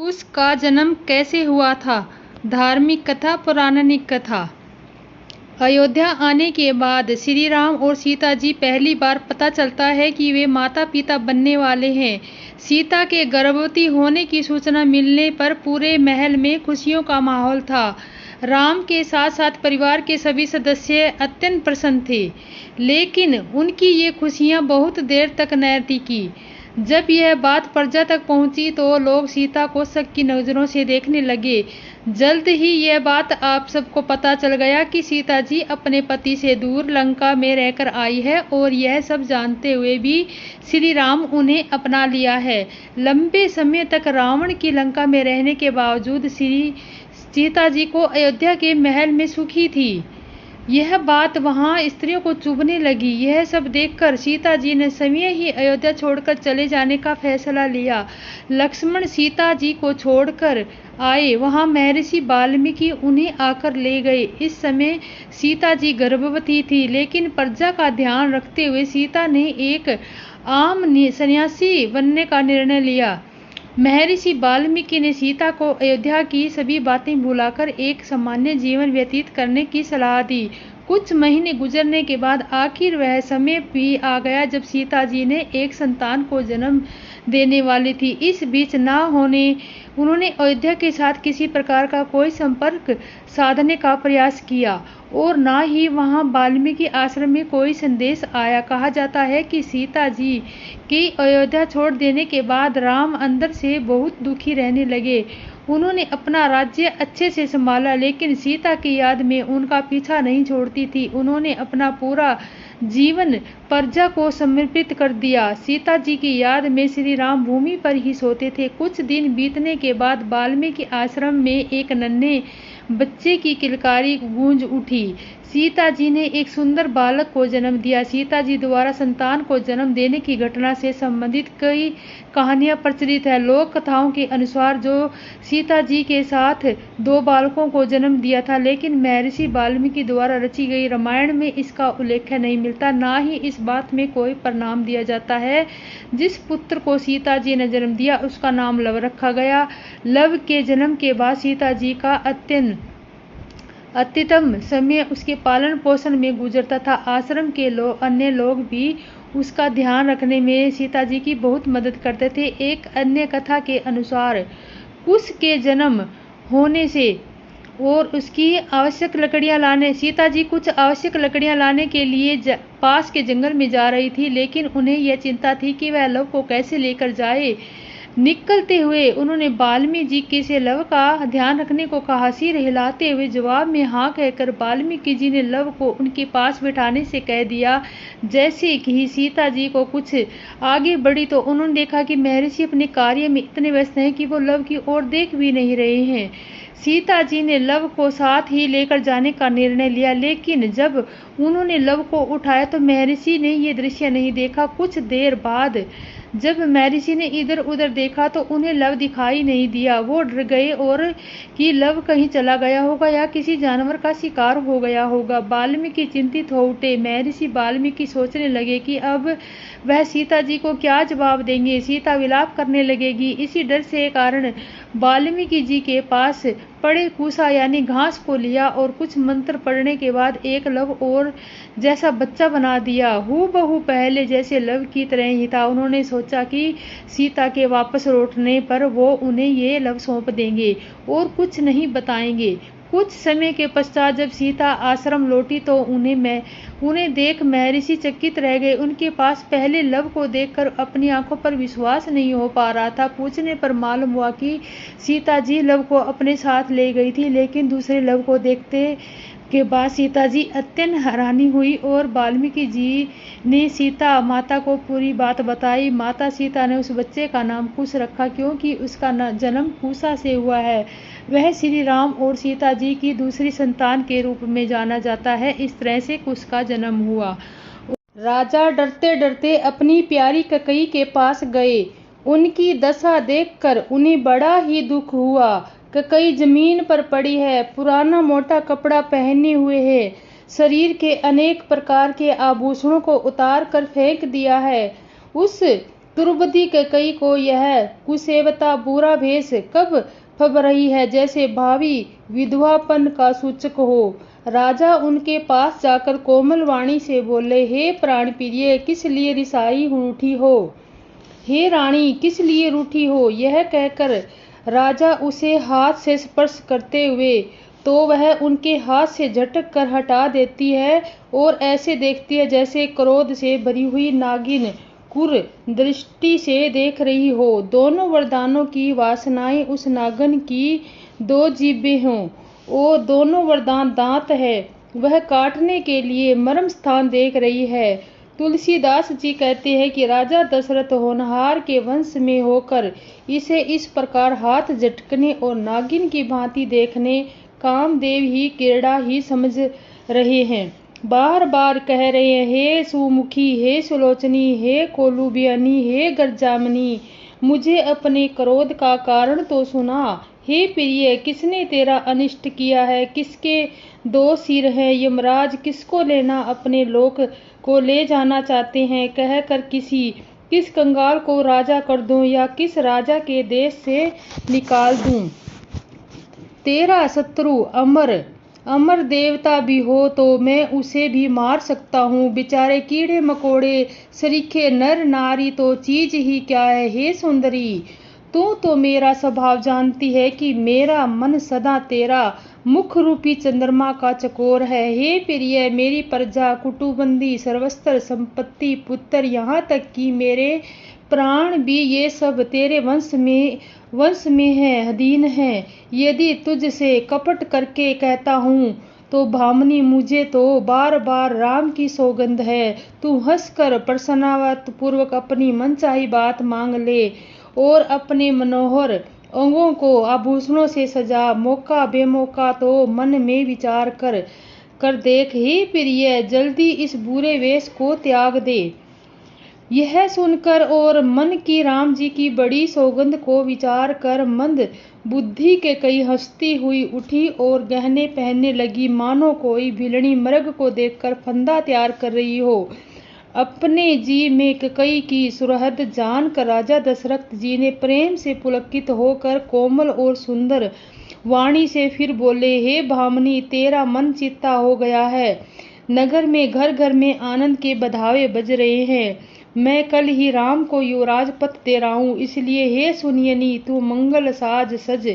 कुश का जन्म कैसे हुआ था? धार्मिक कथा, पौराणिक कथा। अयोध्या आने के बाद श्री राम और सीता जी पहली बार पता चलता है कि वे माता पिता बनने वाले हैं। सीता के गर्भवती होने की सूचना मिलने पर पूरे महल में खुशियों का माहौल था। राम के साथ साथ परिवार के सभी सदस्य अत्यंत प्रसन्न थे, लेकिन उनकी ये खुशियां बहुत देर तक न टिकी। जब यह बात प्रजा तक पहुंची तो लोग सीता को शक की नजरों से देखने लगे। जल्द ही यह बात आप सबको पता चल गया कि सीता जी अपने पति से दूर लंका में रहकर आई है, और यह सब जानते हुए भी श्री राम उन्हें अपना लिया है। लंबे समय तक रावण की लंका में रहने के बावजूद सीता जी को अयोध्या के महल में सुखी थी। यह बात वहां स्त्रियों को चुभने लगी। यह सब देखकर सीता जी ने स्वयं ही अयोध्या छोड़कर चले जाने का फैसला लिया। लक्ष्मण सीता जी को छोड़कर आए। वहां महर्षि वाल्मीकि उन्हें आकर ले गए। इस समय सीता जी गर्भवती थी, लेकिन प्रजा का ध्यान रखते हुए सीता ने एक आम सन्यासी बनने का निर्णय लिया। महर्षि वाल्मीकि ने सीता को अयोध्या की सभी बातें भुलाकर एक सामान्य जीवन व्यतीत करने की सलाह दी। कुछ महीने गुजरने के बाद आखिर वह समय भी आ गया जब सीता जी ने एक संतान को जन्म देने वाली थी। इस बीच उन्होंने अयोध्या के साथ किसी प्रकार का कोई संपर्क साधने का प्रयास किया, और न ही वहां वाल्मीकि आश्रम में कोई संदेश आया। कहा जाता है कि सीता जी के अयोध्या छोड़ देने के बाद राम अंदर से बहुत दुखी रहने लगे। उन्होंने अपना राज्य अच्छे से संभाला, लेकिन सीता की याद में उनका पीछा नहीं छोड़ती थी। उन्होंने अपना पूरा जीवन प्रजा को समर्पित कर दिया। सीता जी की याद में श्री राम भूमि पर ही सोते थे। कुछ दिन बीतने के बाद वाल्मीकि आश्रम में एक नन्हे बच्चे की किलकारी गूंज उठी। सीता जी ने एक सुंदर बालक को जन्म दिया। सीता जी द्वारा संतान को जन्म देने की घटना से संबंधित कई कहानियां प्रचलित है। लोक कथाओं के अनुसार जो सीता जी के साथ 2 बालकों को जन्म दिया था, लेकिन महर्षि वाल्मीकि द्वारा रची गई रामायण में इसका उल्लेख नहीं मिलता। ना ही इस बात में कोई प्रमाण दिया जाता है। जिस पुत्र को सीता जी ने जन्म दिया उसका नाम लव रखा गया। लव के जन्म के बाद सीता जी का अत्यतम समय उसके पालन पोषण में गुजरता था। आश्रम के अन्य लोग भी उसका ध्यान रखने में सीता जी की बहुत मदद करते थे। एक अन्य कथा के अनुसार कुश के जन्म होने से और उसकी आवश्यक लकड़ियां लाने सीता जी कुछ आवश्यक लकड़ियां लाने के लिए पास के जंगल में जा रही थी, लेकिन उन्हें यह चिंता थी कि वह लव को कैसे लेकर जाए। निकलते हुए उन्होंने वाल्मीकि जी से लव का ध्यान रखने को कहा। सिर हिलाते हुए जवाब में हाँ कहकर वाल्मीकि जी ने लव को उनके पास बैठाने से कह दिया। जैसे कि सीता जी को कुछ आगे बढ़ी तो उन्होंने देखा कि महर्षि अपने कार्य में इतने व्यस्त हैं कि वो लव की ओर देख भी नहीं रहे हैं। सीता जी ने लव को साथ ही लेकर जाने का निर्णय लिया, लेकिन जब उन्होंने लव को उठाया तो महर्षि ने ये दृश्य नहीं देखा। कुछ देर बाद जब महर्षि ने इधर उधर देखा तो उन्हें लव दिखाई नहीं दिया। वो डर गए और कि लव कहीं चला गया होगा या किसी जानवर का शिकार हो गया होगा। वाल्मीकि चिंतित हो उठे। महर्षि वाल्मीकि सोचने लगे कि अब वह सीता जी को क्या जवाब देंगे। सीता विलाप करने लगेगी। इसी डर से कारण वाल्मीकि जी के पास पड़े कुसा यानी घास को लिया और कुछ मंत्र पढ़ने के बाद एक लव और जैसा बच्चा बना दिया। हूबहू पहले जैसे लव की तरह ही था। उन्होंने सोचा कि सीता के वापस लौटने पर वो उन्हें ये लव सौंप देंगे और कुछ नहीं बताएंगे। कुछ समय के पश्चात जब सीता आश्रम लौटी तो उन्हें देख महर्षि चकित रह गए। उनके पास पहले लव को देखकर अपनी आंखों पर विश्वास नहीं हो पा रहा था। पूछने पर मालूम हुआ कि सीता जी लव को अपने साथ ले गई थी, लेकिन दूसरे लव को देखते के बाद सीता जी अत्यंत हैरानी हुई और वाल्मीकि जी ने सीता माता को पूरी बात बताई। माता सीता ने उस बच्चे का नाम कुश रखा, क्योंकि उसका जन्म कुशा से हुआ है। वह श्री राम और सीता जी की दूसरी संतान के रूप में जाना जाता है। इस तरह से कुश का जन्म हुआ। राजा डरते डरते अपनी प्यारी कैकेयी के पास गए। उनकी दशा देखकर उन्हें बड़ा ही दुख हुआ। कैकेयी जमीन पर पड़ी है, पुराना मोटा कपड़ा पहने हुए है, शरीर के अनेक प्रकार के आभूषणों को उतार कर फेंक दिया है। उस द्रौपदी कैकई को यह कुसेवता बुरा भेष कब फब रही है, जैसे भावी विधवापन का सूचक हो। राजा उनके पास जाकर कोमल वाणी से बोले, हे प्राण प्रिय, किस लिए रिसाई रूठी हो? हे रानी, किस लिए रूठी हो? यह कहकर राजा उसे हाथ से स्पर्श करते हुए तो वह उनके हाथ से झटक कर हटा देती है और ऐसे देखती है जैसे क्रोध से भरी हुई नागिन कुर दृष्टि से देख रही हो। दोनों वरदानों की वासनाएं उस नागिन की दो जीभें हों और दोनों वरदान दांत है, वह काटने के लिए मर्म स्थान देख रही है। तुलसीदास जी कहते हैं कि राजा दशरथ होनहार के वंश में होकर इसे इस प्रकार हाथ झटकने और नागिन की भांति देखने कामदेव ही क्रीड़ा ही समझ रहे हैं। बार बार कह रहे हैं, हे सुमुखी, हे सुलोचनी, हे कोलुबियनी, हे गर्जामनी, मुझे अपने क्रोध का कारण तो सुना। हे प्रिय, किसने तेरा अनिष्ट किया है? किसके दो सिर हैं? यमराज किसको लेना अपने लोक को ले जाना चाहते हैं? कहकर किस कंगाल को राजा कर दूं या किस राजा के देश से निकाल दूं? तेरा शत्रु अमर देवता भी हो तो मैं उसे भी मार सकता हूँ। बेचारे कीड़े मकोड़े सरीखे नर नारी तो चीज ही क्या है। हे सुंदरी, तू तो मेरा स्वभाव जानती है कि मेरा मन सदा तेरा मुख रूपी चंद्रमा का चकोर है। हे प्रिय, मेरी प्रजा, कुटुंबी, सर्वस्त्र संपत्ति, पुत्र, यहाँ तक कि मेरे प्राण भी, ये सब तेरे वंश में है, अधीन है। यदि तुझसे कपट करके कहता हूँ तो भामिनी, मुझे तो बार बार राम की सौगंध है, तू हंसकर प्रसन्नवत पूर्वक अपनी मनचाही बात मांग ले और अपने मनोहर अंगों को आभूषणों से सजा। मौका बेमौका तो मन में विचार कर देख। हे प्रिय, जल्दी इस बुरे वेश को त्याग दे। यह सुनकर और मन की राम जी की बड़ी सौगंध को विचार कर मंद बुद्धि के कई हंसती हुई उठी और गहने पहनने लगी, मानो कोई भिलनी मृग को देखकर फंदा तैयार कर रही हो। अपने जी में कई की सुरहद जानकर राजा दशरथ जी ने प्रेम से पुलकित होकर कोमल और सुंदर वाणी से फिर बोले, हे भामिनी, तेरा मन चित्ता हो गया है। नगर में घर घर में आनंद के बधावे बज रहे हैं। मैं कल ही राम को युवराज पद दे रहा हूँ, इसलिए हे सुनियनी, तू मंगल साज सज।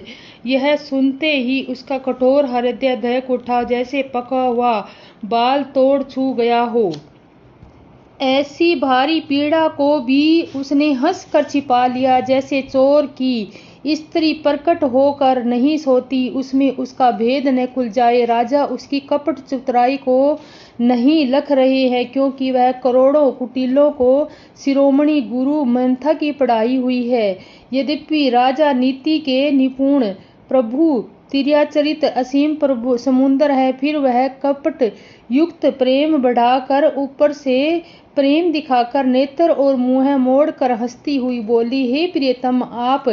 यह सुनते ही उसका कठोर हृदय दहक उठा, जैसे पका हुआ बाल तोड़ छू गया हो। ऐसी भारी पीड़ा को भी उसने हंसकर छिपा लिया, जैसे चोर की स्त्री प्रकट होकर नहीं सोती, उसमें उसका भेद न खुल जाए। राजा उसकी कपट चतुराई को नहीं लख रहे हैं, क्योंकि वह करोड़ों कुटिलों को शिरोमणि गुरु मंथा की पढ़ाई हुई है। यद्यपि राजा नीति के निपुण प्रभु तिर्याचरित असीम प्रभु समुद्र है, फिर वह कपट युक्त प्रेम बढ़ाकर ऊपर से प्रेम दिखाकर नेत्र और मुंह मोड़कर हंसती हुई बोली, हे प्रियतम, आप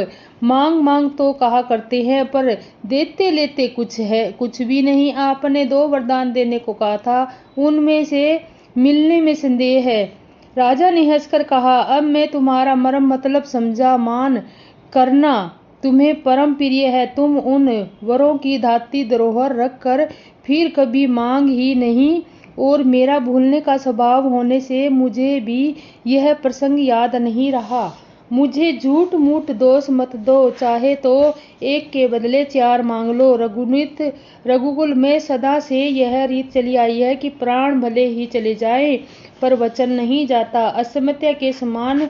मांग तो कहा करते हैं, पर देते लेते कुछ भी नहीं। आपने 2 वरदान देने को कहा था, उनमें से मिलने में संदेह है। राजा ने हंसकर कहा, अब मैं तुम्हारा मर्म मतलब समझा। मान करना तुम्हें परम प्रिय है, तुम उन वरों की धाती धरोहर रख कर फिर कभी मांग ही नहीं, और मेरा भूलने का स्वभाव होने से मुझे भी यह प्रसंग याद नहीं रहा। मुझे झूठ मूठ दोष मत दो, चाहे तो 1 के बदले 4 मांग लो। रघुकुल में सदा से यह रीत चली आई है कि प्राण भले ही चले जाएं, पर वचन नहीं जाता। असमत्या के समान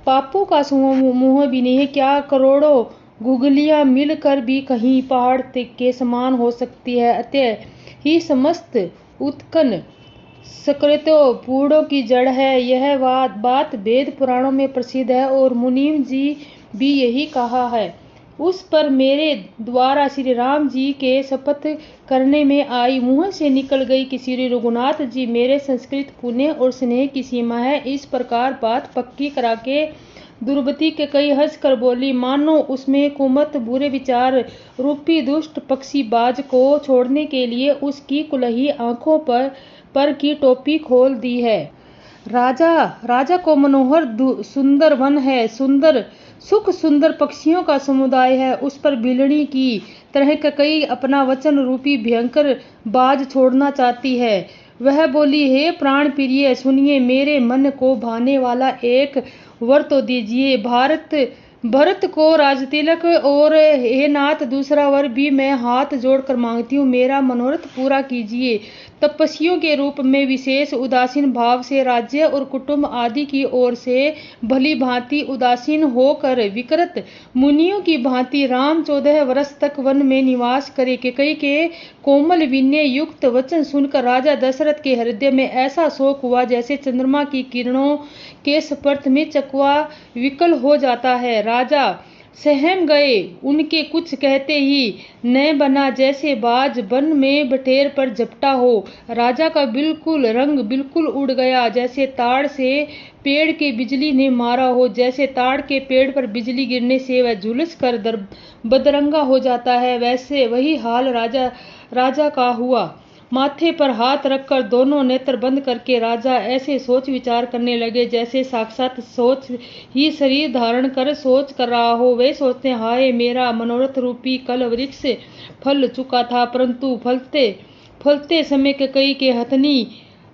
पापों का मुंह भी नहीं, क्या करोड़ों गुगलियां मिलकर भी कहीं पहाड़ के समान हो सकती है। अतः ही समस्त उत्कन सकृतो पूर्णों की जड़ है। यह बात वेद पुराणों में प्रसिद्ध है और मुनीम जी भी यही कहा है। उस पर मेरे द्वारा श्री राम जी के शपथ करने में आई मुंह से निकल गई कि श्री रघुनाथ जी मेरे संस्कृत पुण्य और स्नेह की सीमा है। इस प्रकार बात पक्की करा के द्रौपदी के कई हंस कर बोली, मानो उसमें कुमत बुरे विचार रूपी दुष्ट पक्षी बाज को छोड़ने के लिए उसकी कुलही आंखों पर की टोपी खोल दी है। राजा राजा को मनोहर सुंदर वन है, सुंदर पक्षियों का समुदाय है। उस पर बिलनी की तरह कई अपना वचन रूपी भयंकर बाज छोड़ना चाहती है। वह बोली, हे प्राण प्रिय, सुनिए, मेरे मन को भाने वाला एक वर तो दीजिए। भरत को राजतिलक, और हे नाथ, दूसरा वर भी मैं हाथ जोड़कर मांगती हूँ, मेरा मनोरथ पूरा कीजिए। तपस्वियों के रूप में विशेष उदासीन भाव से राज्य और कुटुंब आदि की ओर से भली भांति उदासीन होकर विकृत मुनियों की भांति राम 14 वर्ष तक वन में निवास करे। कैकेयी के कोमल विनय युक्त वचन सुनकर राजा दशरथ के हृदय में ऐसा शोक हुआ जैसे चंद्रमा की किरणों के स्पर्श में चकवा विकल हो जाता है। राजा सहम गए। उनके कुछ कहते ही न बना जैसे बाज वन में बटेर पर झपटा हो। राजा का रंग बिल्कुल उड़ गया, जैसे ताड़ से पेड़ के बिजली ने मारा हो। जैसे ताड़ के पेड़ पर बिजली गिरने से वह झुलस कर बदरंगा हो जाता है, वैसे वही हाल राजा का हुआ। माथे पर हाथ रखकर दोनों नेत्र बंद करके राजा ऐसे सोच विचार करने लगे जैसे साक्षात सोच ही शरीर धारण कर सोच कर रहा हो। वे सोचते, हाय, मेरा मनोरथ रूपी कल वृक्ष फल चुका था, परंतु फलते समय कैकेयी के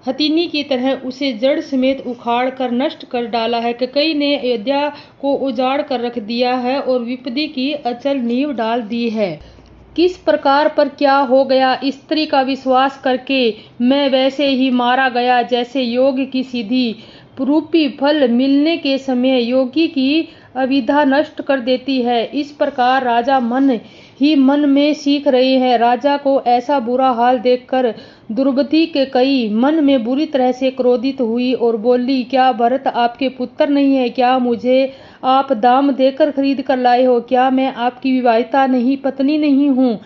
हथिनी की तरह उसे जड़ समेत उखाड़ कर नष्ट कर डाला है। कैकेयी ने अयोध्या को उजाड़ कर रख दिया है और विपत्ति की अचल नींव डाल दी है। किस प्रकार पर क्या हो गया, स्त्री का विश्वास करके मैं वैसे ही मारा गया जैसे योग की सिद्धि रूपी फल मिलने के समय योगी की अविद्या नष्ट कर देती है। इस प्रकार राजा मन ही मन में सीख रहे हैं। राजा को ऐसा बुरा हाल देखकर दुर्बुद्धि कैकेयी मन में बुरी तरह से क्रोधित हुई और बोली, क्या भरत आपके पुत्र नहीं है? क्या मुझे आप दाम देकर खरीद कर लाए हो? क्या मैं आपकी विवाहिता पत्नी नहीं हूँ,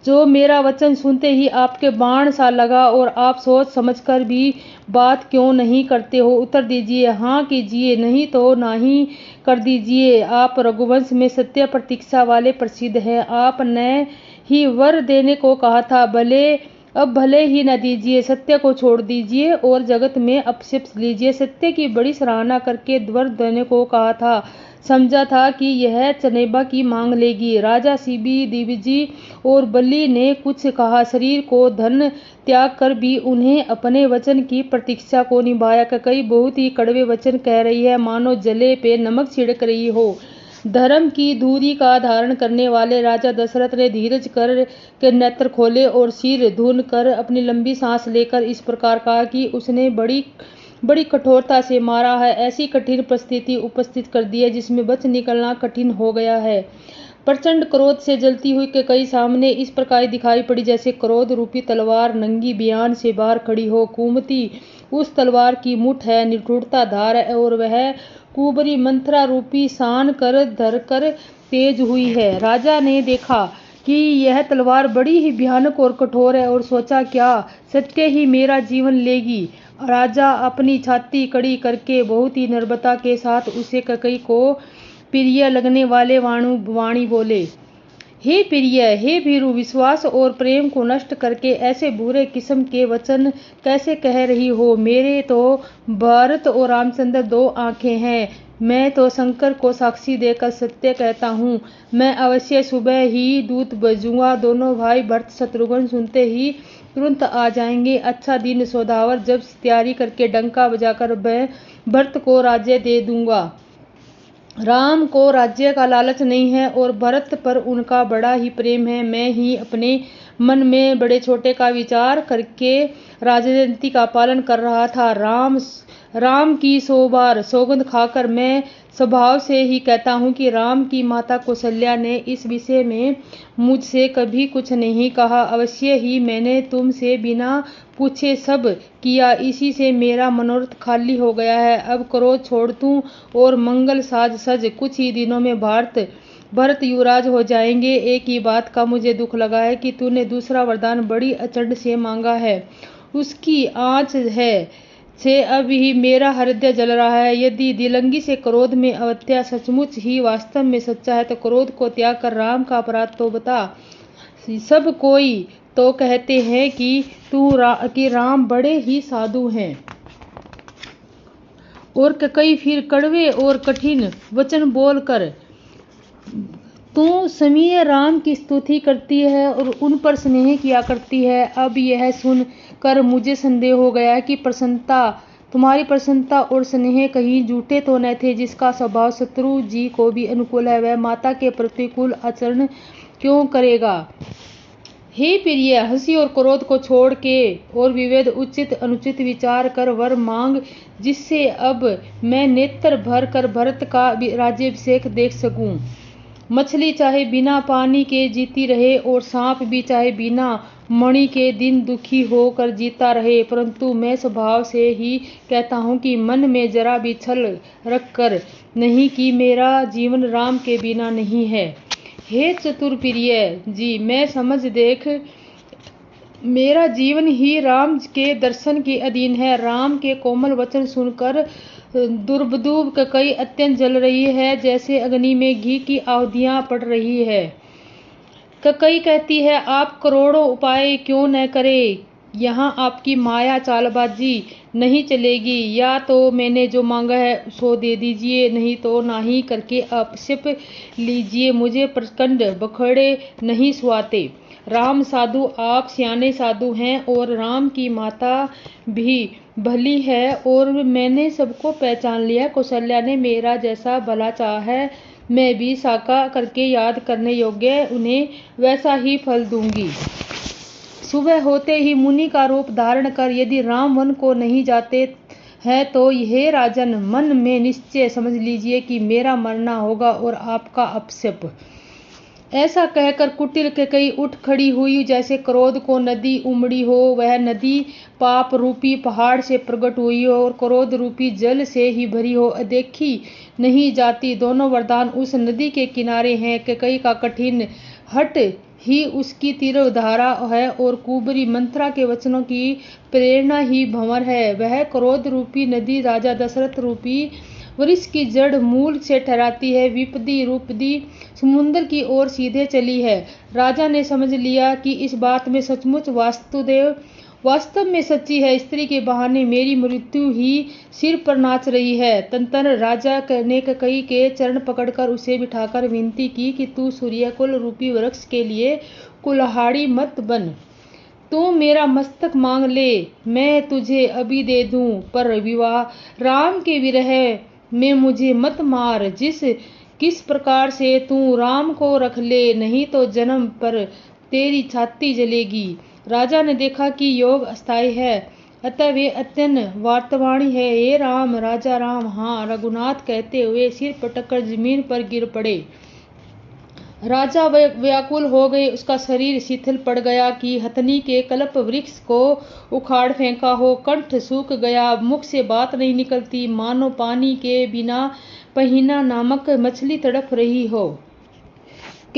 जो मेरा वचन सुनते ही आपके बाण सा लगा? और आप सोच समझकर भी बात क्यों नहीं करते हो? उत्तर दीजिए, हाँ कीजिए, नहीं तो नहीं कर दीजिए। आप रघुवंश में सत्य प्रतीक्षा वाले प्रसिद्ध हैं। आपने ही वर देने को कहा था, अब भले ही न दीजिए, सत्य को छोड़ दीजिए और जगत में अपशप लीजिए। सत्य की बड़ी सराहना करके वर देने को कहा था, समझा था कि यह चनेबा की मांग लेगी। राजा शिबी, दिग्विजय और बलि ने कुछ कहा, शरीर को धन त्याग कर भी उन्हें अपने वचन की प्रतीक्षा को निभाया। कैकेयी बहुत ही कड़वे वचन कह रही है, मानो जले पे नमक छिड़क रही हो। धर्म की धुरी का धारण करने वाले राजा दशरथ ने धीरज कर के नेत्र खोले और सिर धुन कर अपनी लंबी सांस लेकर इस प्रकार कहा कि उसने बड़ी कठोरता से मारा है। ऐसी कठिन परिस्थिति उपस्थित कर दी है जिसमें बच निकलना कठिन हो गया है। प्रचंड क्रोध से जलती हुई कैकेयी सामने इस प्रकार दिखाई पड़ी जैसे क्रोध रूपी तलवार नंगी बयान से बाहर खड़ी हो। कुमति उस तलवार की मुठ है, निठुरता धार है और वह कुबरी मंत्रा रूपी शान कर धर कर तेज हुई है। राजा ने देखा कि यह तलवार बड़ी ही भयानक और कठोर है और सोचा, क्या सत्य ही मेरा जीवन लेगी? राजा अपनी छाती कड़ी करके बहुत ही निर्भयता के साथ उसे कैकेयी को प्रिय लगने वाले वाणी बोले, हे प्रिय, हे भीरु, विश्वास और प्रेम को नष्ट करके ऐसे बुरे किस्म के वचन कैसे कह रही हो? मेरे तो भरत और रामचंद्र 2 आंखें हैं। मैं तो शंकर को साक्षी देकर सत्य कहता हूँ, मैं अवश्य सुबह ही दूत भेजूंगा। दोनों भाई भरत शत्रुघ्न सुनते ही तुरंत आ जाएंगे। अच्छा दिन सौदावर, जब तैयारी करके डंका बजाकर भरत को राज्य दे दूंगा। राम को राज्य का लालच नहीं है और भरत पर उनका बड़ा ही प्रेम है। मैं ही अपने मन में बड़े छोटे का विचार करके राजनीति का पालन कर रहा था। राम की 100 बार सौगंध खाकर मैं स्वभाव से ही कहता हूँ कि राम की माता कौशल्या ने इस विषय में मुझसे कभी कुछ नहीं कहा। अवश्य ही मैंने तुमसे बिना पूछे सब किया, इसी से मेरा मनोरथ खाली हो गया है। अब क्रोध छोड़ दूं और मंगल साज सज कुछ ही दिनों में भरत युवराज हो जाएंगे। एक ही बात का मुझे दुख लगा है कि तूने दूसरा वरदान बड़ी अचंड से मांगा है, उसकी आँच से अब ही मेरा हृदय जल रहा है। यदि दिलंगी से क्रोध में अवत्या सचमुच ही वास्तव में सच्चा है तो क्रोध को त्याग कर राम का अपराध तो बता। सब कोई तो कहते हैं कि राम बड़े ही साधु हैं। और कई फिर कड़वे और कठिन वचन बोलकर तू समीय राम की स्तुति करती है और उन पर स्नेह किया करती है। अब यह सुन कर मुझे संदेह हो गया कि तुम्हारी प्रसन्नता और स्नेह कहीं झूठे तो न थे। जिसका स्वभाव शत्रु जी को भी अनुकूल है, वह माता के प्रतिकूल आचरण क्यों करेगा। हे प्रिय, हंसी और क्रोध को छोड़ के और विवेक उचित अनुचित विचार कर वर मांग, जिससे अब मैं नेत्र भर कर भरत का राज्याभिषेक देख सकूं। मछली चाहे बिना पानी के जीती रहे और सांप भी चाहे बिना मणि के दिन दुखी होकर जीता रहे, परंतु मैं स्वभाव से ही कहता हूँ कि मन में जरा भी छल रखकर नहीं कि मेरा जीवन राम के बिना नहीं है। हे चतुर प्रिय जी, मैं समझ देख मेरा जीवन ही राम के दर्शन के अधीन है। राम के कोमल वचन सुनकर दुर्बदूब कई अत्यंत जल रही है, जैसे अग्नि में घी की आहुतियां पड़ रही है। कई कहती है, आप करोड़ों उपाय क्यों न करें, यहाँ आपकी माया चालबाजी नहीं चलेगी। या तो मैंने जो मांगा है सो दे दीजिए, नहीं तो नाही करके अपशिप लीजिए। मुझे प्रचंड बखड़े नहीं सुहाते। राम साधु, आप सियाने साधु हैं और राम की माता भी भली है और मैंने सबको पहचान लिया। कौशल्या ने मेरा जैसा भला चाहा है, मैं भी साका करके याद करने योग्य उन्हें वैसा ही फल दूंगी। सुबह होते ही मुनि का रूप धारण कर यदि राम वन को नहीं जाते हैं तो हे राजन, मन में निश्चय समझ लीजिए कि मेरा मरना होगा और आपका अपशप। ऐसा कहकर कुटिल के कई उठ खड़ी हुई, जैसे क्रोध को नदी उमड़ी हो। वह नदी पाप रूपी पहाड़ से प्रकट हुई हो और क्रोध रूपी जल से ही भरी हो, देखी नहीं जाती। दोनों वरदान उस नदी के किनारे हैं। कई का कठिन हट ही उसकी तीव्र धारा है और कुबरी मंत्रा के वचनों की प्रेरणा ही भंवर है। वह क्रोध रूपी नदी राजा दशरथ रूपी वृक्ष की जड़ मूल से ठहराती है। विपदी रूपदी समुद्र की ओर सीधे चली है। राजा ने समझ लिया कि इस बात में सचमुच वास्तव में सच्ची है। स्त्री के बहाने मेरी मृत्यु ही सिर पर नाच रही है। तंत्र राजा ने कई के चरण पकड़कर उसे बिठाकर विनती की कि तू सूर्यकुल रूपी वृक्ष के लिए कुल्हाड़ी मत बन। तू मेरा मस्तक मांग ले, मैं तुझे अभी दे दूं, पर विवाह राम के विरह में मुझे मत मार। किस प्रकार से तू राम को रख ले, नहीं तो जन्म पर तेरी छाती जलेगी। राजा ने देखा कि योग अस्थायी है, अतः वे अत्यंत वार्तवाणी है। हे राम, राजा राम, हाँ रघुनाथ कहते हुए सिर पटककर जमीन पर गिर पड़े। राजा व्याकुल हो गए, उसका शरीर शिथिल पड़ गया कि हथनी के कल्प वृक्ष को उखाड़ फेंका हो। कंठ सूख गया, मुख से बात नहीं निकलती, मानो पानी के बिना पहिना नामक मछली तड़प रही हो।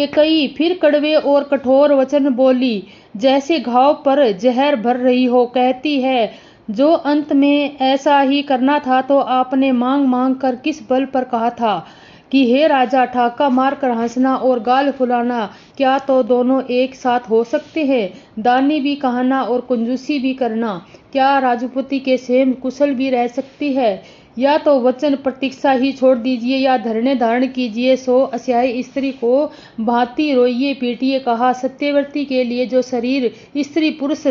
कई फिर कड़वे और कठोर वचन बोली, जैसे घाव पर जहर भर रही हो। कहती है, जो अंत में ऐसा ही करना था तो आपने मांग मांग कर किस बल पर कहा था कि हे राजा, ठाका मारकर हंसना और गाल फुलाना क्या तो दोनों एक साथ हो सकते हैं। दानी भी कहना और कंजूसी भी करना क्या राजपूती के सेम कुशल भी रह सकती है। या तो वचन प्रतीक्षा ही छोड़ दीजिए या धरने धारण कीजिए। सो असहाय स्त्री को भांति रोइए पीटिए कहा। सत्यवर्ती के लिए जो शरीर स्त्री पुरुष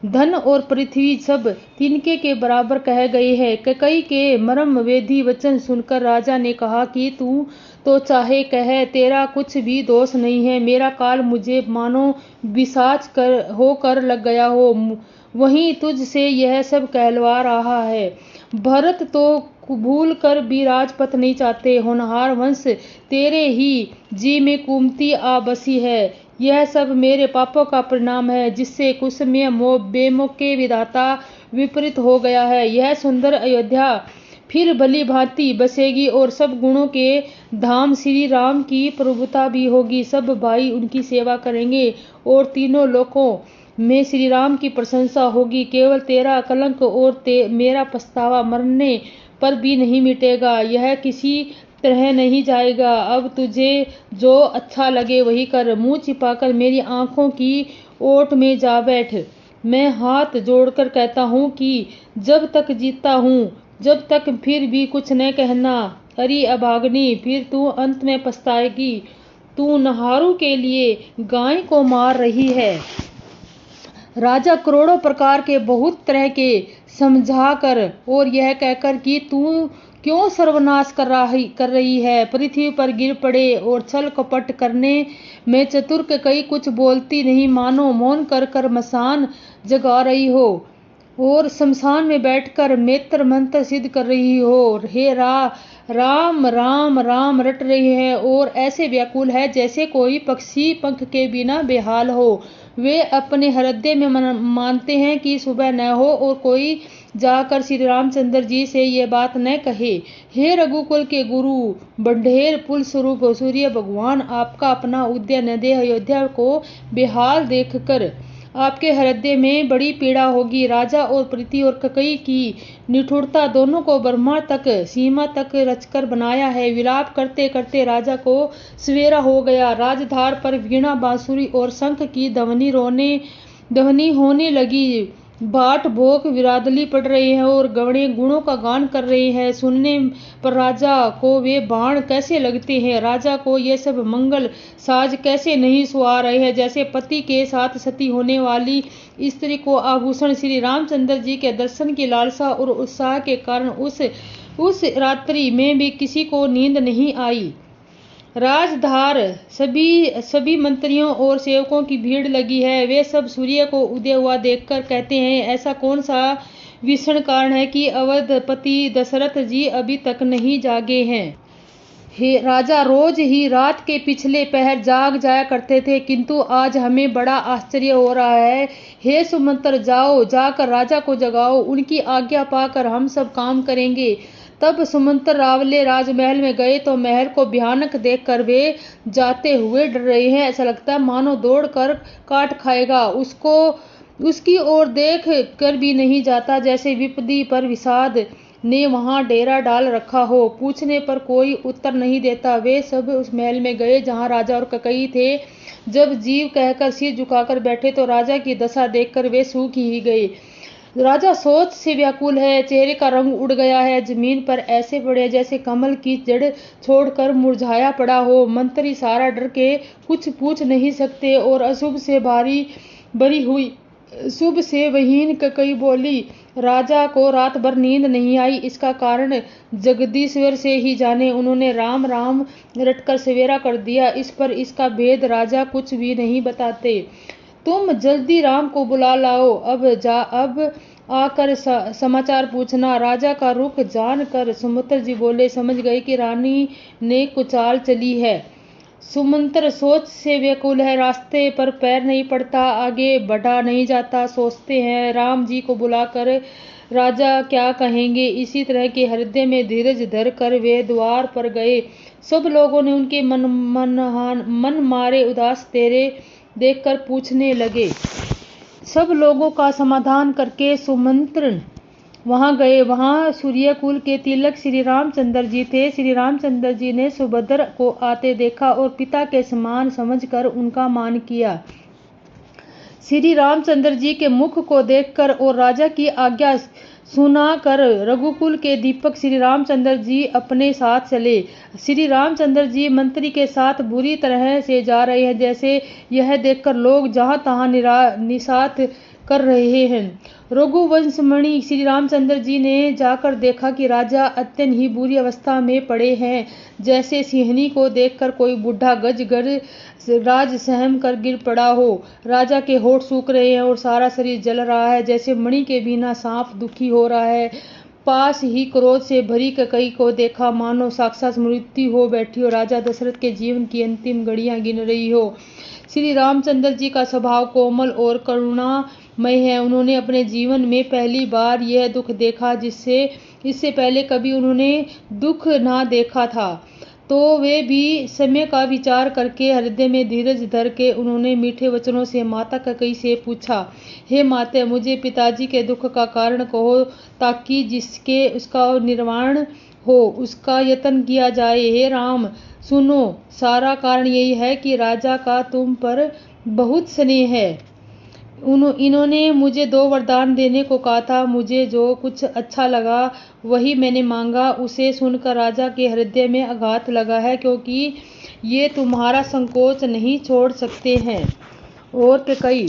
धन और पृथ्वी सब तिनके के बराबर कहे गए हैं। कई के मर्म वेदी वचन सुनकर राजा ने कहा कि तू तो चाहे कहे, तेरा कुछ भी दोष नहीं है। मेरा काल मुझे मानो विसाच होकर लग गया हो, वहीं तुझ से यह सब कहलवा रहा है। भरत तो भूल कर भी राजपथ नहीं चाहते। होनहार वंश तेरे ही जी में कुमति आ बसी है। यह सब मेरे पापों का परिणाम है, जिससे कुसमय बेमौके विधाता विपरीत हो गया है। यह सुंदर अयोध्या फिर भली भांति बसेगी और सब गुणों के धाम श्री राम की प्रभुता भी होगी। सब भाई उनकी सेवा करेंगे और तीनों लोकों में श्री राम की प्रशंसा होगी। केवल तेरा कलंक और मेरा पछतावा मरने पर भी नहीं मिटेगा। यह किसी तरह नहीं जाएगा। अब तुझे जो अच्छा लगे वही कर। मुंह छिपाकर मेरी आंखों की ओट में जा बैठ। मैं हाथ जोड़कर कहता हूँ कि जब तक जीता हूँ जब तक फिर भी कुछ न कहना। अरे अभागनी, फिर तू अंत में पछताएगी। तू नहारों के लिए गाय को मार रही है। राजा करोड़ों प्रकार के बहुत तरह के समझाकर और यह कहकर कि तू क्यों सर्वनाश कर रही है, पृथ्वी पर गिर पड़े और छल कपट करने में चतुर कई कुछ बोलती नहीं, मानो मौन कर कर मसान जगा रही हो और शमशान में बैठकर नेत्र मंत्र सिद्ध कर रही हो। हे राम राम राम रट रही है और ऐसे व्याकुल है जैसे कोई पक्षी पंख के बिना बेहाल हो। वे अपने हृदय में मानते हैं कि सुबह न हो और कोई जाकर श्री रामचंद्र जी से ये बात न कहे। हे रघुकुल के गुरु, बंढेर पुल स्वरूप सूर्य भगवान, आपका अपना उद्यन दे अयोध्या को बेहाल देखकर आपके हृदय में बड़ी पीड़ा होगी। राजा और प्रीति और ककई की निठुरता दोनों को ब्रह्मा तक सीमा तक रचकर बनाया है। विलाप करते करते राजा को सवेरा हो गया। राजधार पर वीणा बांसुरी और शंख की ध्वनि होने लगी। बाट भोग विरादली पड़ रहे हैं और गवणे गुणों का गान कर रहे हैं। सुनने पर राजा को वे बाण कैसे लगते हैं, राजा को ये सब मंगल साज कैसे नहीं सुहा रहे हैं। जैसे पति के साथ सती होने वाली स्त्री को आभूषण। श्री रामचंद्र जी के दर्शन की लालसा और उत्साह के कारण उस रात्रि में भी किसी को नींद नहीं आई। राजधार सभी मंत्रियों और सेवकों की भीड़ लगी है। वे सब सूर्य को उदय हुआ देखकर कहते हैं, ऐसा कौन सा भीषण कारण है कि अवधपति दशरथ जी अभी तक नहीं जागे हैं। हे राजा रोज ही रात के पिछले पहर जाग जाया करते थे, किंतु आज हमें बड़ा आश्चर्य हो रहा है। हे सुमंत्र, जाओ, जाकर राजा को जगाओ, उनकी आज्ञा पाकर हम सब काम करेंगे। तब सुमंत्र रावले राजमहल में गए तो महल को भयानक देखकर वे जाते हुए डर रहे हैं। ऐसा लगता है मानो दौड़ कर काट खाएगा। उसकी ओर देख कर भी नहीं जाता, जैसे विपदी पर विषाद ने वहां डेरा डाल रखा हो। पूछने पर कोई उत्तर नहीं देता। वे सब उस महल में गए जहां राजा और ककई थे। जब जीव कहकर सिर झुकाकर बैठे तो राजा की दशा देखकर वे सूख ही गए। राजा सोच से व्याकुल है, चेहरे का रंग उड़ गया है, जमीन पर ऐसे पड़े जैसे कमल की जड़ छोड़कर मुरझाया पड़ा हो। मंत्री सारा डर के कुछ पूछ नहीं सकते और अशुभ से बरी हुई शुभ से वहीन ककई बोली, राजा को रात भर नींद नहीं आई, इसका कारण जगदीश्वर से ही जाने। उन्होंने राम राम रटकर सवेरा कर दिया, इस पर इसका भेद राजा कुछ भी नहीं बताते। तुम जल्दी राम को बुला लाओ, अब आकर समाचार पूछना। राजा का रुख जानकर सुमंत्र जी बोले, समझ गए कि रानी ने कुचाल चली है। सुमंत्र सोच से व्याकुल है, रास्ते पर पैर नहीं पड़ता, आगे बढ़ा नहीं जाता। सोचते हैं राम जी को बुलाकर राजा क्या कहेंगे। इसी तरह के हृदय में धीरज धर कर वे द्वार पर गए। सब लोगों ने उनके मन मारे उदास तेरे देखकर पूछने लगे। सब लोगों का समाधान करके सुमंत्र वहां गए। वहां सूर्यकुल के तिलक श्री रामचंद्र जी थे। श्री रामचंद्र जी ने सुभद्र को आते देखा और पिता के समान समझकर उनका मान किया। श्री रामचंद्र जी के मुख को देखकर और राजा की आज्ञा सुनाकर रघुकुल के दीपक श्री रामचंद्र जी अपने साथ चले। श्री रामचंद्र जी मंत्री के साथ बुरी तरह से जा रहे हैं, जैसे यह देखकर लोग जहां तहां निशात कर रहे हैं। रघुवंशमणि श्री रामचंद्र जी ने जाकर देखा कि राजा अत्यंत ही बुरी अवस्था में पड़े हैं, जैसे सिंहनी को देखकर कोई बूढ़ा गजगर राज सहम कर गिर पड़ा हो। राजा के होठ सूख रहे हैं और सारा शरीर जल रहा है, जैसे मणि के बिना सांप दुखी हो रहा है। पास ही क्रोध से भरी ककई को देखा, मानो साक्षात मृत्यु हो बैठी हो, राजा दशरथ के जीवन की अंतिम घड़ियां गिन रही हो। श्री रामचंद्र जी का स्वभाव कोमल और करुणामय है। उन्होंने अपने जीवन में पहली बार यह दुख देखा, इससे पहले कभी उन्होंने दुख ना देखा था। तो वे भी समय का विचार करके हृदय में धीरज धर के उन्होंने मीठे वचनों से माता ककई से पूछा, हे माते, मुझे पिताजी के दुख का कारण कहो, ताकि जिसके उसका निर्वाण हो उसका यत्न किया जाए। हे राम, सुनो, सारा कारण यही है कि राजा का तुम पर बहुत स्नेह है। इन्होंने मुझे 2 वरदान देने को कहा था। मुझे जो कुछ अच्छा लगा वही मैंने मांगा। उसे सुनकर राजा के हृदय में आघात लगा है, क्योंकि ये तुम्हारा संकोच नहीं छोड़ सकते हैं। और कई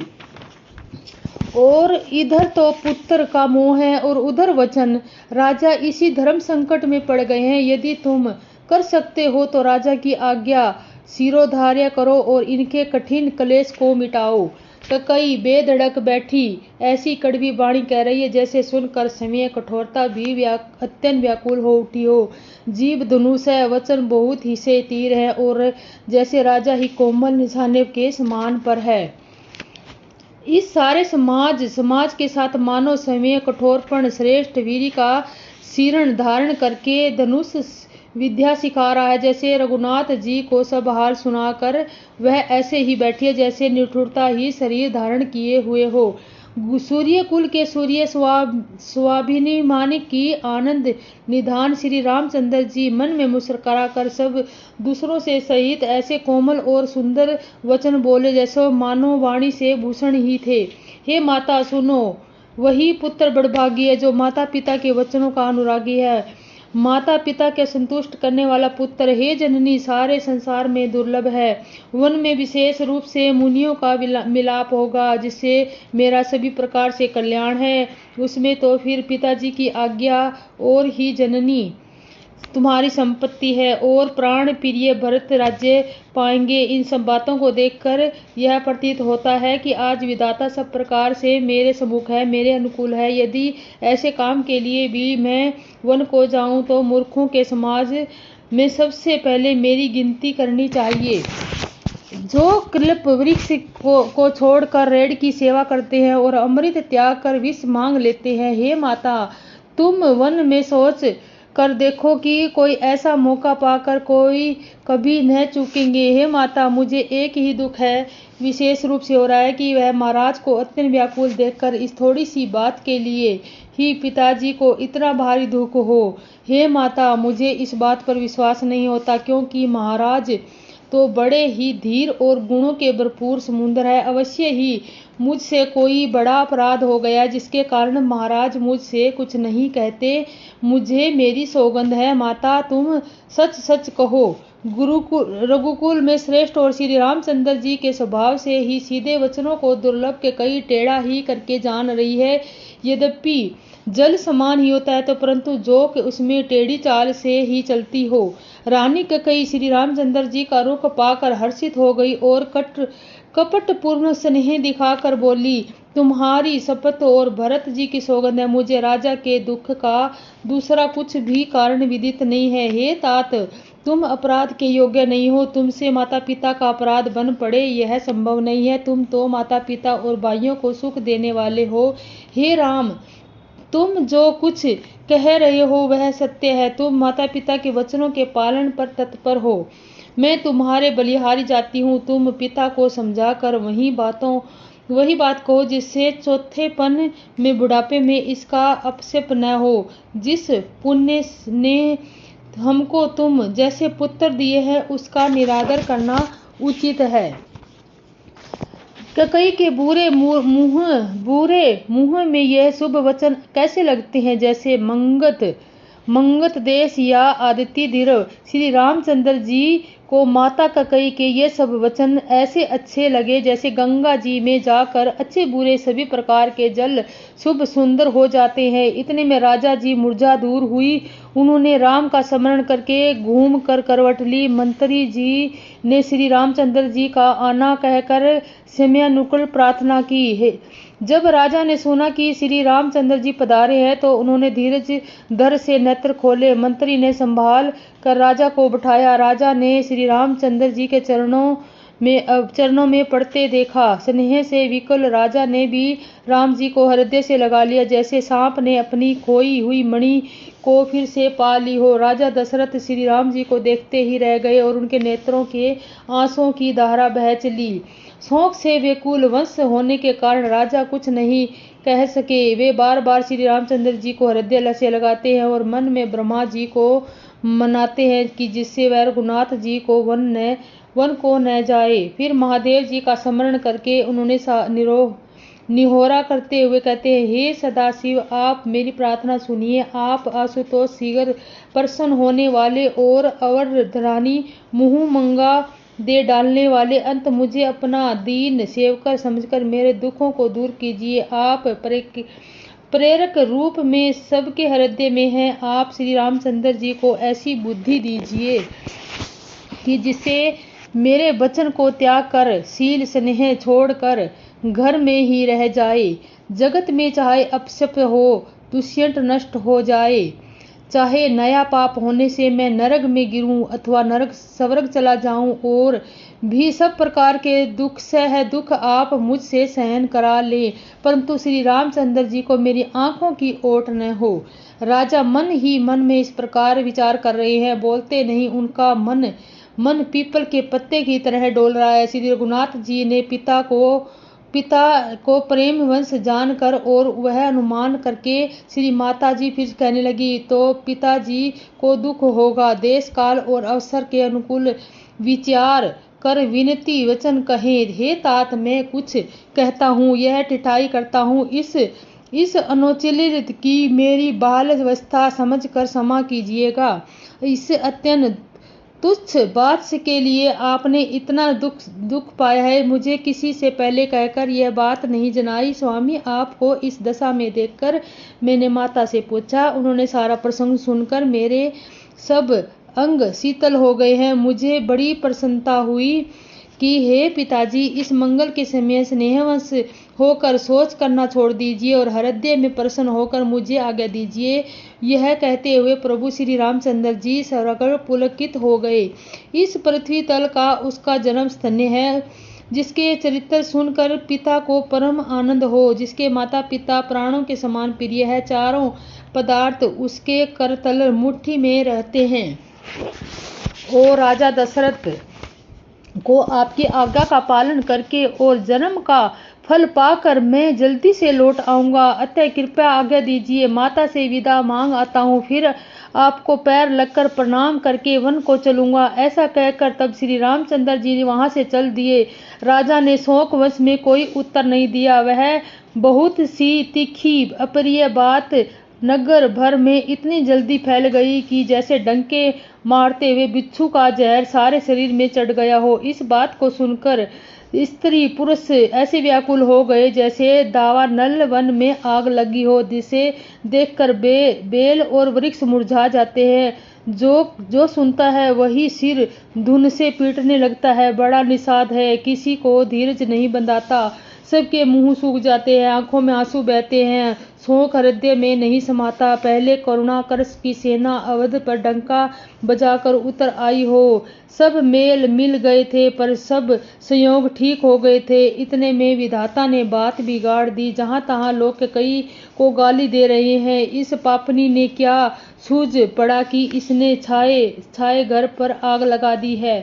और इधर तो पुत्र का मोह है और उधर वचन। राजा इसी धर्म संकट में पड़ गए हैं। यदि तुम कर सकते हो तो राजा की आज्ञा शिरोधार्य करो और इनके कठिन क्लेश को मिटाओ। कई बेधड़क बैठी ऐसी कड़वी वाणी कह रही है जैसे सुनकर समय कठोरता भी अत्यंत व्याकुल हो उठी हो। जीभ धनुष है, वचन बहुत ही से तीर है और जैसे राजा ही कोमल निशाने के समान पर है। इस सारे समाज के साथ मानव समय कठोरपन श्रेष्ठ वीर का शीर्ण धारण करके धनुष विद्या सिखा रहा है। जैसे रघुनाथ जी को सब हाल सुनाकर वह ऐसे ही बैठी है जैसे निठुरता ही शरीर धारण किए हुए हो। सूर्य कुल के सूर्य स्वाभिमान की आनंद निधान श्री रामचंद्र जी मन में मुस्कुरा कर सब दूसरों से सहित ऐसे कोमल और सुंदर वचन बोले जैसे मानो वाणी से भूषण ही थे। हे माता सुनो, वही पुत्र बड़भागी है जो माता पिता के वचनों का अनुरागी है। माता पिता के संतुष्ट करने वाला पुत्र हे जननी सारे संसार में दुर्लभ है। वन में विशेष रूप से मुनियों का मिलाप होगा जिससे मेरा सभी प्रकार से कल्याण है। उसमें तो फिर पिताजी की आज्ञा और ही जननी तुम्हारी संपत्ति है और प्राण प्रिय भरत राज्य पाएंगे। इन सब बातों को देखकर यह प्रतीत होता है कि आज विधाता सब प्रकार से मेरे सम्मुख है, मेरे अनुकूल है। यदि ऐसे काम के लिए भी मैं वन को जाऊं तो मूर्खों के समाज में सबसे पहले मेरी गिनती करनी चाहिए, जो कल्प वृक्ष को छोड़कर रेड़ की सेवा करते हैं और अमृत त्याग कर विष मांग लेते हैं। हे माता, तुम वन में सोच कर देखो कि कोई ऐसा मौका पाकर कोई कभी न चूकेंगे। हे माता, मुझे एक ही दुख है, विशेष रूप से हो रहा है कि वह महाराज को अत्यंत व्याकुल देखकर इस थोड़ी सी बात के लिए ही पिताजी को इतना भारी दुख हो। हे माता, मुझे इस बात पर विश्वास नहीं होता, क्योंकि महाराज तो बड़े ही धीर और गुणों के भरपूर समुद्र है। अवश्य ही मुझसे कोई बड़ा अपराध हो गया जिसके कारण महाराज मुझसे कुछ नहीं कहते। मुझे मेरी सौगंध है माता, तुम सच सच कहो। रघुकुल में श्रेष्ठ और श्री रामचंद्र जी के स्वभाव से ही सीधे वचनों को दुर्लभ के कई टेढ़ा ही करके जान रही है। यद्यपि जल समान ही होता है तो परंतु जो कि उसमें टेढ़ी चाल से ही चलती हो। रानी कई श्री रामचंद्र जी का रुख पाकर हर्षित हो गई और कपट पूर्ण स्नेह दिखाकर बोली, तुम्हारी शपथ और भरत जी की सौगंध है, मुझे राजा के दुख का दूसरा कुछ भी कारण विदित नहीं है। हे तात, तुम अपराध के योग्य नहीं हो, तुमसे माता पिता का अपराध बन पड़े यह संभव नहीं है। तुम तो माता पिता और भाइयों को सुख देने वाले हो। हे राम, तुम जो कुछ कह रहे हो वह सत्य है। तुम माता पिता के वचनों के पालन पर तत्पर हो। मैं तुम्हारे बलिहारी जाती हूँ। तुम पिता को समझाकर वही बात कहो जिससे चौथेपन में बुढ़ापे में इसका अपशप न हो। जिस पुण्य ने हमको तुम जैसे पुत्र दिए हैं उसका निरादर करना उचित है। कई के बुरे मुंह में यह शुभ वचन कैसे लगते हैं जैसे मंगत देश या आदित्य धीर। श्री रामचंद्र जी को माता कई के ये सब वचन ऐसे अच्छे लगे जैसे गंगा जी में जाकर अच्छे बुरे सभी प्रकार के जल शुभ सुंदर हो जाते हैं। इतने में राजा जी मुरझा दूर हुई। उन्होंने राम का स्मरण करके घूम कर करवट ली। मंत्री जी ने श्री रामचंद्र जी का आना कहकर समयानुकूल प्रार्थना की है। जब राजा ने सुना कि श्री रामचंद्र जी पधारे हैं तो उन्होंने धीरज धर से नेत्र खोले। मंत्री ने संभाल कर राजा को बिठाया। राजा ने श्री रामचंद्र जी के चरणों में पड़ते देखा। स्नेह से विकल राजा ने भी राम जी को हृदय से लगा लिया जैसे सांप ने अपनी खोई हुई मणि को फिर से पा ली हो। राजा दशरथ श्री राम जी को देखते ही रह गए और उनके नेत्रों के आंसुओं की धारा बह चली। शोक से व्याकुल वंश होने के कारण राजा कुछ नहीं कह सके। वे बार बार श्री रामचंद्र जी को हृदय से लगाते हैं और मन में ब्रह्मा जी को मनाते हैं कि जिससे वह रघुनाथ जी को वन को न जाए। फिर महादेव जी का स्मरण करके उन्होंने निहोरा करते हुए कहते हैं, हे सदाशिव, आप मेरी प्रार्थना सुनिए। आप आशुतोष शीघ्र प्रसन्न होने वाले और अवरधरानी मुँह मंगा दे डालने वाले, अंत मुझे अपना दीन सेवकर समझकर मेरे दुखों को दूर कीजिए। आप प्रेरक रूप में सबके हृदय में हैं। आप श्री रामचंद्र जी को ऐसी बुद्धि दीजिए कि जिससे मेरे वचन को त्याग कर शील स्नेह छोड़कर घर में ही रह जाए। जगत में चाहे अपशप हो, दुष्यंत नष्ट हो जाए, चाहे नया पाप होने से मैं नरक में गिरूं अथवा नरक स्वर्ग चला जाऊं, और भी सब प्रकार के दुख आप मुझसे सहन करा ले, परंतु श्री रामचंद्र जी को मेरी आंखों की ओट न हो। राजा मन ही मन में इस प्रकार विचार कर रहे हैं, बोलते नहीं। उनका मन पीपल के पत्ते की तरह डोल रहा है। श्री रघुनाथ जी ने पिता को प्रेम वंश जानकर और वह अनुमान करके श्री माता जी फिर कहने लगी, तो पिताजी को दुख होगा। देश काल और अवसर के अनुकूल विचार कर विनती वचन कहें। हे तात, मैं कुछ कहता हूँ, यह टिठाई करता हूँ, इस अनुचित की मेरी बाल अवस्था समझ कर क्षमा कीजिएगा। इससे अत्यंत तुच्छ बात के लिए आपने इतना दुख पाया है। मुझे किसी से पहले कहकर यह बात नहीं जनाई। स्वामी, आपको इस दशा में देखकर मैंने माता से पूछा। उन्होंने सारा प्रसंग सुनकर मेरे सब अंग शीतल हो गए हैं। मुझे बड़ी प्रसन्नता हुई कि हे पिताजी, इस मंगल के समय स्नेहवश होकर सोच करना छोड़ दीजिए और हृदय में प्रसन्न होकर मुझे आज्ञा दीजिए। यह कहते हुए प्रभु श्री रामचंद्र जी सगल पुलकित हो गए। इस पृथ्वी तल का उसका जन्म स्थान है, जिसके चरित्र सुनकर पिता को परम आनंद हो, जिसके माता पिता प्राणों के समान प्रिय है। चारों पदार्थ उसके करतल मुट्ठी में रहते हैं। ओ राजा दशरथ को आपकी आज्ञा का पालन करके और जन्म का फल पाकर मैं जल्दी से लौट आऊंगा, अतः कृपया आज्ञा दीजिए। माता से विदा मांग आता हूँ, फिर आपको पैर लगकर प्रणाम करके वन को चलूंगा। ऐसा कहकर तब श्री रामचंद्र जी वहां से चल दिए। राजा ने शोक वश में कोई उत्तर नहीं दिया। वह बहुत सी तीखी अप्रिय बात नगर भर में इतनी जल्दी फैल गई कि जैसे डंके मारते हुए बिच्छू का जहर सारे शरीर में चढ़ गया हो। इस बात को सुनकर स्त्री पुरुष ऐसे व्याकुल हो गए जैसे दावानल वन में आग लगी हो, जिसे देखकर बेल और वृक्ष मुरझा जाते हैं। जो सुनता है वही सिर धुन से पीटने लगता है। बड़ा निषाद है, किसी को धीरज नहीं बंधाता, सबके मुंह सूख जाते हैं, आंखों में आंसू बहते हैं, शोक हृदय में नहीं समाता। पहले करुणाकर्ष की सेना अवध पर डंका बजाकर उतर आई हो। सब मेल मिल गए थे, पर सब संयोग ठीक हो गए थे। इतने में विधाता ने बात बिगाड़ दी। जहां तहां लोग कई को गाली दे रहे हैं। इस पापनी ने क्या सूझ पड़ा कि इसने छाए घर पर आग लगा दी है।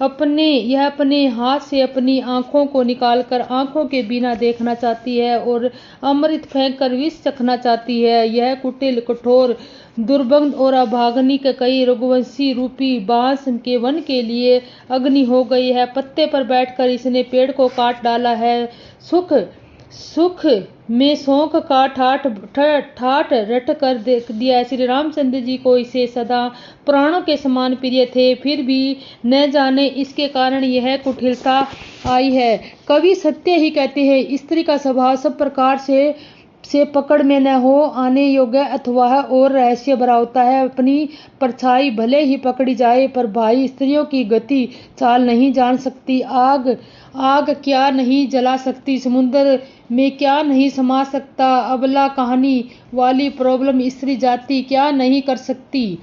अपने हाथ से अपनी आंखों को निकालकर आंखों के बिना देखना चाहती है और अमृत फेंक कर विष चखना चाहती है। यह कुटिल कठोर दुर्गंध और अभागनी के कई रघुवंशी रूपी बांस के वन के लिए अग्नि हो गई है। पत्ते पर बैठकर इसने पेड़ को काट डाला है। सुख में शोक का ठाठ रट कर दिया। श्री रामचंद्र जी को इसे सदा प्राणों के समान प्रिय थे, फिर भी न जाने इसके कारण यह कुटिलता आई है। कवि सत्य ही कहते हैं, स्त्री का स्वभाव सब प्रकार से पकड़ में न हो आने योग्य अथवा और रहस्य भरा होता है। अपनी परछाई भले ही पकड़ी जाए, पर भाई स्त्रियों की गति चाल नहीं जान सकती। आग क्या नहीं जला सकती, समुद्र में क्या नहीं समा सकता, अबला कहानी वाली प्रॉब्लम स्त्री जाति क्या नहीं कर सकती,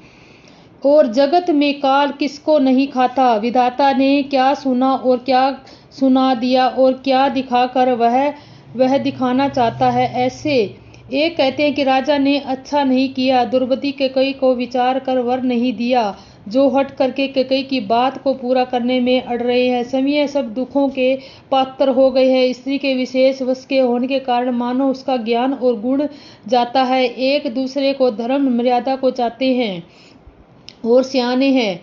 और जगत में काल किसको नहीं खाता। विधाता ने क्या सुना और क्या सुना दिया और क्या दिखाकर वह दिखाना चाहता है। ऐसे एक कहते हैं कि राजा ने अच्छा नहीं किया, द्रौपदी कैकेयी को विचार कर वर नहीं दिया, जो हट करके कैकेयी की बात को पूरा करने में अड़ रहे हैं। समय सब दुखों के पात्र हो गए हैं। स्त्री के विशेष वश के होने के कारण मानो उसका ज्ञान और गुण जाता है। एक दूसरे को धर्म मर्यादा को चाहते हैं और सियाने हैं,